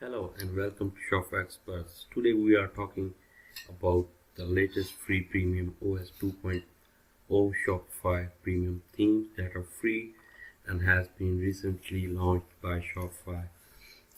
Hello and welcome to Shopify Experts. Today we are talking about the latest free premium OS 2.0 Shopify premium themes that are free and has been recently launched by Shopify.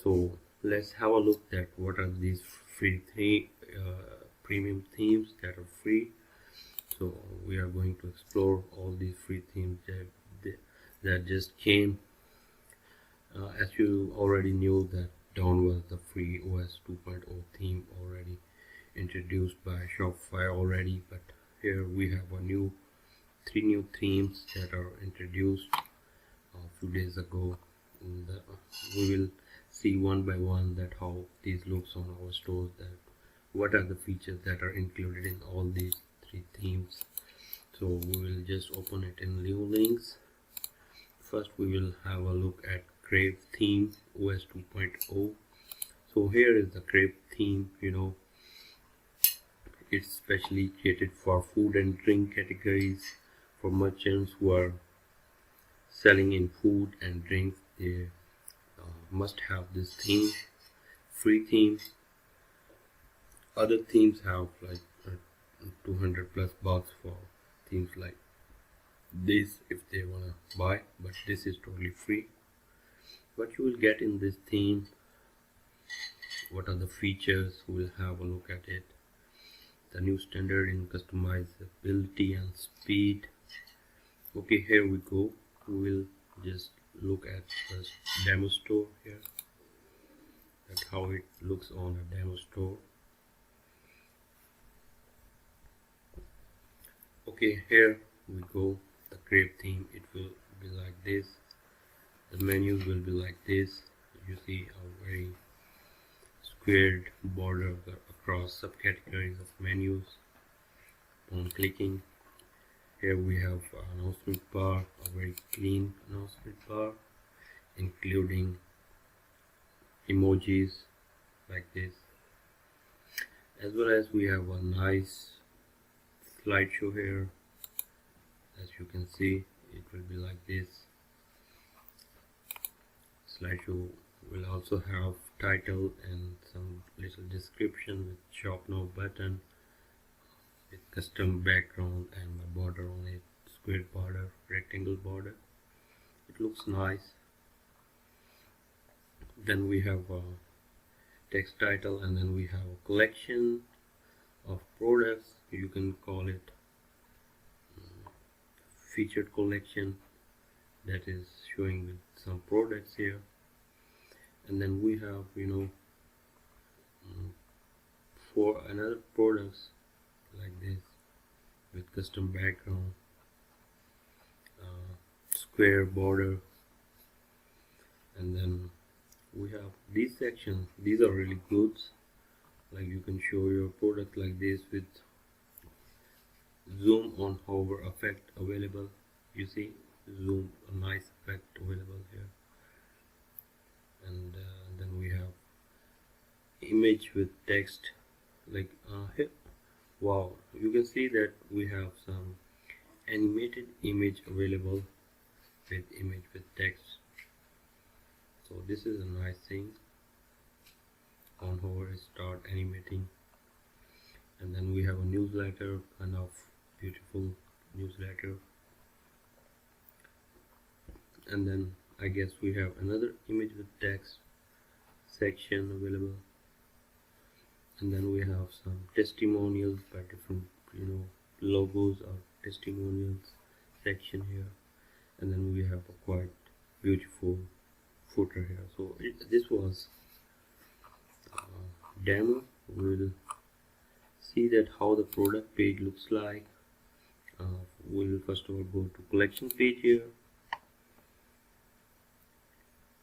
So let's have a look at what are these premium themes that are free. So we are going to explore all these free themes that just came. As you already knew that Dawn was the free OS 2.0 theme already introduced by Shopify already, but here we have three new themes that are introduced a few days ago. And we will see one by one that how these looks on our stores, that what are the features that are included in all these three themes. So we will just open it in new links. First we will have a look at Crave theme OS 2.0. So here is the Crave theme. It's specially created for food and drink categories. For merchants who are selling in food and drinks, they must have this theme, free theme. Other themes have like 200 plus bucks for themes like this if they wanna buy, but this is totally free. What you will get in this theme, what are the features, we'll have a look at it. The new standard in customizability and speed. Okay, here we go. We will just look at the demo store here, at how it looks on a demo store. Okay, here we go. The Crave theme, it will be like this. The menus will be like this. You see a very squared border across subcategories of menus. On clicking, here we have an announcement bar, a very clean announcement bar, including emojis like this, as well as we have a nice slideshow here. As you can see, it will be like this. Slideshow will also have title and some little description with shop now button with custom background and a border on it, square border, rectangle border. It looks nice. Then we have a text title, and then we have a collection of products. You can call it featured collection, that is showing with some products here. And then we have for another products like this with custom background, square border. And then we have these sections. These are really good, like you can show your product like this with zoom on hover effect available. You see zoom, a nice effect available here. And then we have image with text, like here. Wow, you can see that we have some animated image available with image with text. So this is a nice thing. On hover, start animating. And then we have a newsletter, kind of beautiful newsletter. And then I guess we have another image with text section available. And then we have some testimonials by different logos or testimonials section here. And then we have a quite beautiful footer here. So this was demo. We'll see that how the product page looks like. We'll first of all go to collection page here.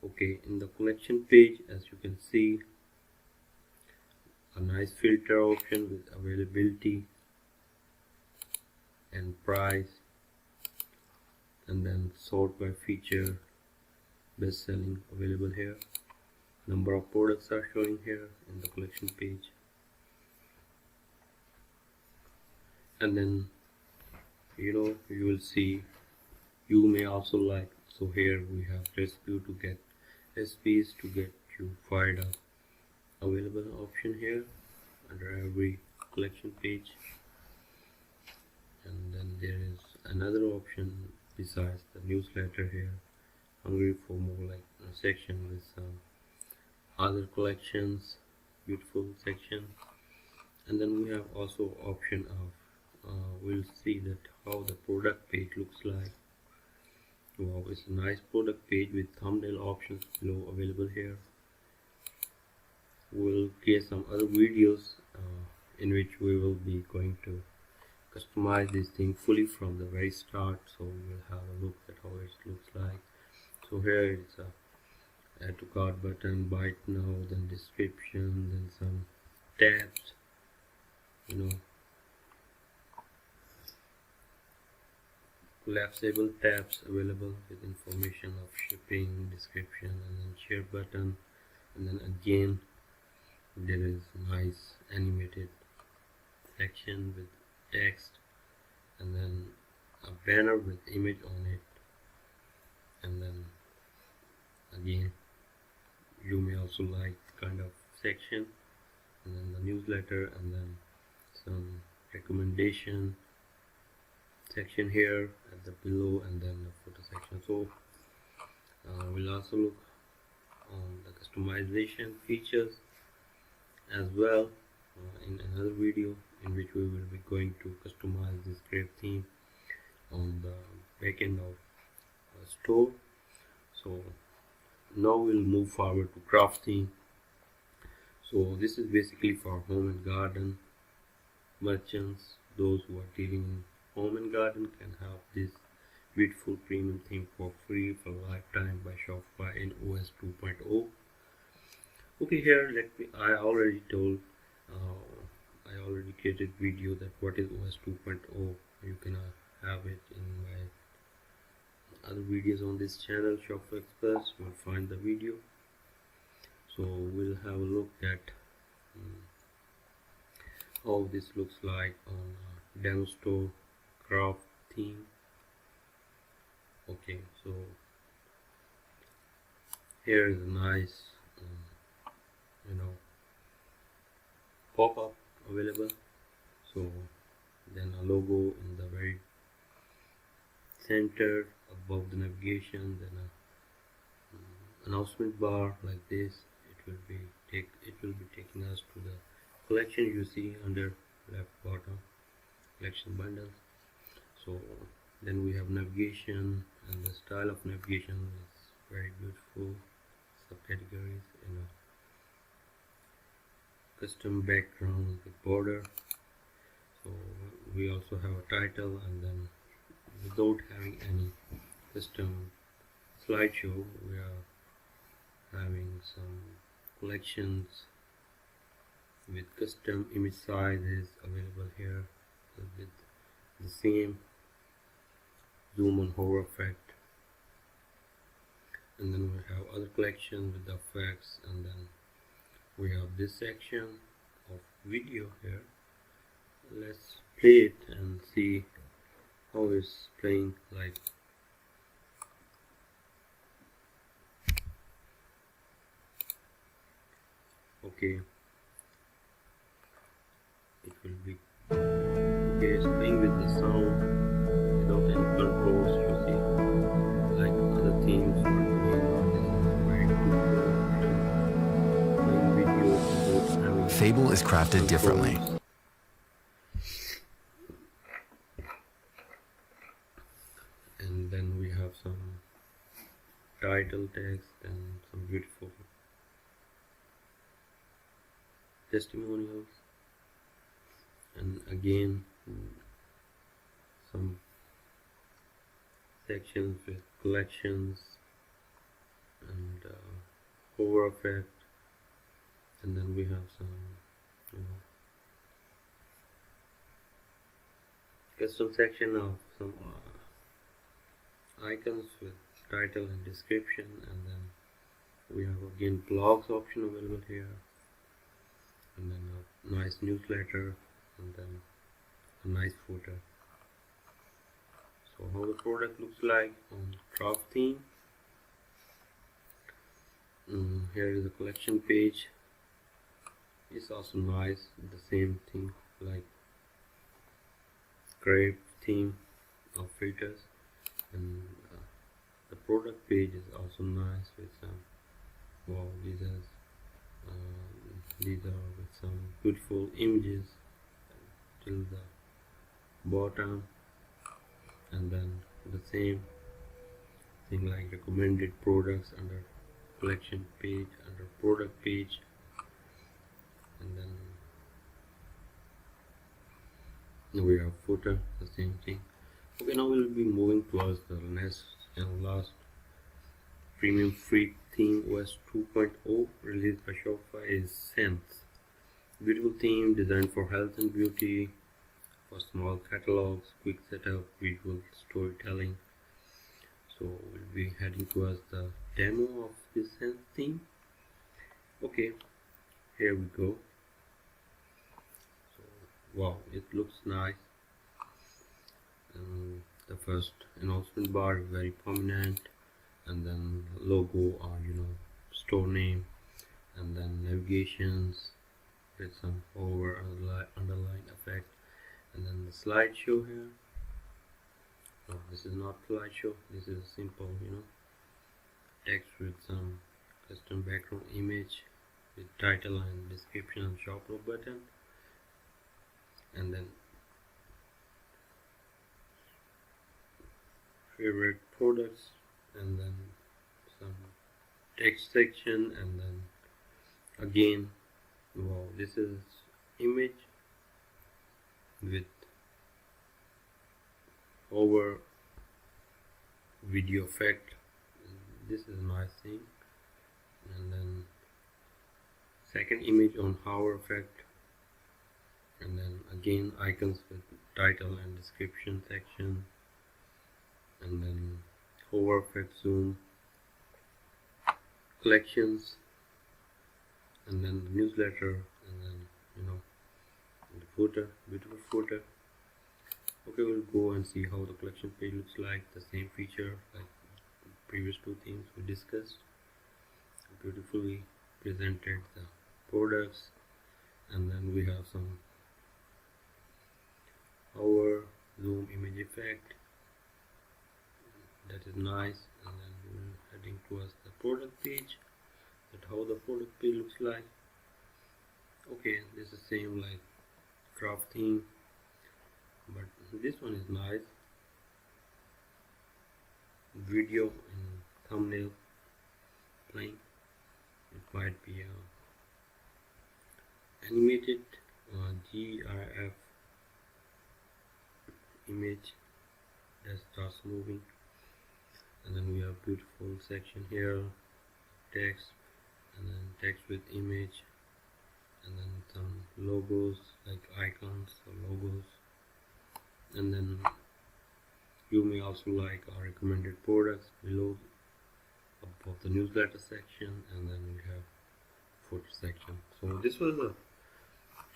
Okay, in the collection page, as you can see, a nice filter option with availability and price, and then sort by feature, best selling available here. Number of products are showing here in the collection page. And then you will see you may also like. So here we have recipes to get you fired up available option here under every collection page, and then there is another option besides the newsletter here, hungry for more, like a section with some other collections, beautiful section. And then we have also option of we'll see that how the product page looks like. Wow, it's a nice product page with thumbnail options below available here. We'll create some other videos in which we will be going to customize this thing fully from the very start, so we'll have a look at how it looks like. So here it's a add to cart button, buy it now, then description, then some tabs, collapsible tabs available with information of shipping, description, and then share button. And then again there is nice animated section with text, and then a banner with image on it, and then again you may also like kind of section, and then the newsletter, and then some recommendation section here at the below, and then the photo section. So we'll also look on the customization features as well in another video, in which we will be going to customize this Crave theme on the back end of the store. So now we'll move forward to craft theme. So this is basically for home and garden merchants. Those who are dealing in home and garden can have this beautiful premium theme for free for a lifetime by Shopify in OS 2.0. Okay, here I already created video that what is OS 2.0. You can have it in my other videos on this channel, Shopify Express. You'll find the video. So we'll have a look at how this looks like on demo store craft theme. Okay, so here is a nice pop-up available. So then a logo in the very center above the navigation, then a announcement bar like this. It will be taking us to the collection you see under left bottom, collection bundles. So then we have navigation, and the style of navigation is very beautiful. Subcategories, custom background with border. So we also have a title, and then without having any custom slideshow, we are having some collections with custom image sizes available here with the same zoom and hover effect. And then we have other collections with the effects, and then we have this section of video here. Let's play it and see how it's playing like. Okay, it will be okay. It's playing with the sound without any controls. You see, like other themes are doing. This is very good playing video without having Fable is crafted differently. And then we have some title text and some beautiful testimonials, and again some sections with collections and hover effect, and then we have some custom section of some icons with title and description, and then we have again blogs option available here, and then a nice newsletter, and then a nice footer. So how the product looks like on craft theme. Here is the collection page, It's also nice, the same thing like Crave theme of filters, and the product page is also nice with some wow, these are with some beautiful images till the bottom, and then the same thing like recommended products under collection page, under product page, and then we have footer, the same thing. Okay, now we'll be moving towards the next and last premium free theme OS 2.0 released by Shopify is Themes. Beautiful theme designed for health and beauty, for small catalogs, quick setup, visual storytelling. So we'll be heading towards the demo of this Themes theme. Okay, here we go. So wow, it looks nice. The first announcement bar is very prominent, and then logo or store name, and then navigations with some over underline effect, and then the slideshow here. No, this is not slideshow, this is a simple text with some custom background image with title and description and shop now button, and then favorite products, and then some text section, and then again wow, this is image with over video effect. This is a nice thing, and then second image on hover effect, and then again icons with title and description section, and then hover effect, zoom, collections, and then the newsletter, and then the footer, beautiful footer. Okay, we'll go and see how the collection page looks like. The same feature like the previous two themes we discussed. Beautifully presented the products, and then we have some hover, zoom, image effect. That is nice, and then we're heading towards the product page. That how the product page looks like. Okay, this is same like craft theme, but this one is nice. Video and thumbnail playing. It might be animated GIF image that starts moving, and then we have beautiful section here, text, and then text with image, and then some logos like icons or logos, and then you may also like our recommended products below above the newsletter section, and then we have footer section. So this was a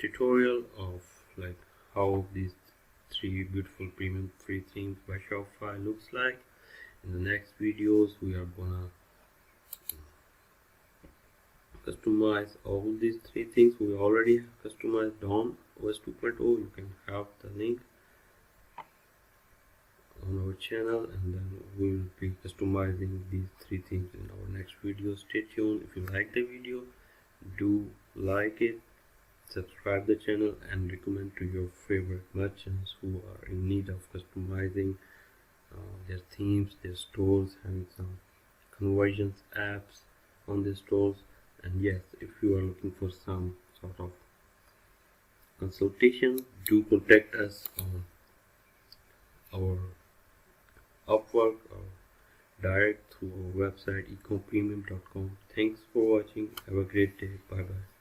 tutorial of like how these three beautiful premium free themes by Shopify looks like. In the next videos we are gonna customize all these three things. We already have customized on OS 2.0. You can have the link on our channel, and then we will be customizing these three things in our next video. Stay tuned. If you like the video, do like it, subscribe the channel, and recommend to your favorite merchants who are in need of customizing their themes, their stores, having some conversions apps on their stores. And yes, if you are looking for some sort of consultation, do contact us on our Upwork or direct through our website ecompremium.com. Thanks for watching. Have a great day. Bye bye.